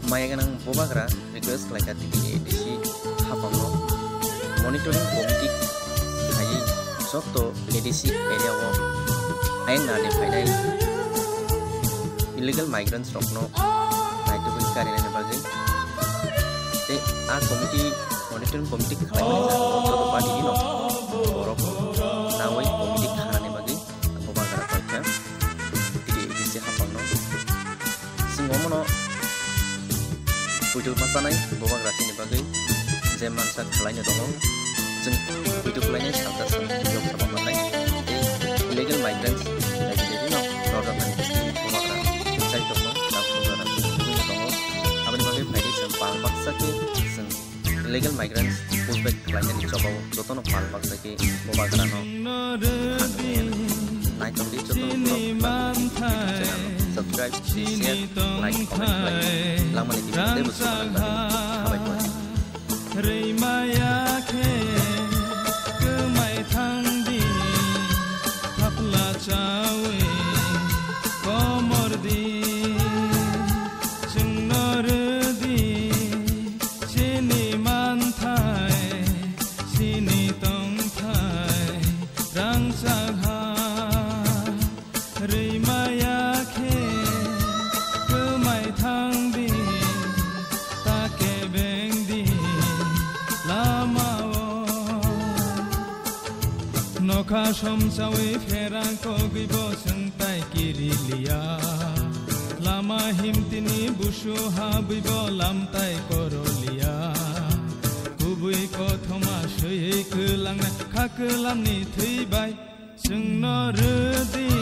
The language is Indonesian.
Mayaganang bobagra request like atiki desi hapangno monitoring committee hai sotto edisi area wo ayang na de faidai illegal migrants rokno naito bi karina ne bagi te a committee monitoring committee khalai to party no borok nawai committee kharane bagi bobagra paika tiki edisi hapangno singomono Video masanai bawang rati ni bagai zaman saat kelainnya dong, jeng video kelainnya sampai jauh sama mana, illegal migrants lagi jadi no, orang yang di bawang rati, saya dong, tak saudara, punya dong, apa ni bagai faedah sempal paksa ke, illegal migrants pushback kelainnya dicoba, jodoh no pal paksa ke bawang rati no, naik dong di jodoh no, subscribe, share, like, comment, lama nih kita bersama kawan kawan. Remaya ke kemai tangdi tapla cawe komordi cengnordi sini mantai sini tongtai rangsagha remaya ke kemai tangdi take bengdi Nokha somsawe ferang ko gibo sengtai kirilia lama himtini busu habibo lamtai korolia kubui ko thoma sei kelang khakelam ni theibai sengno redi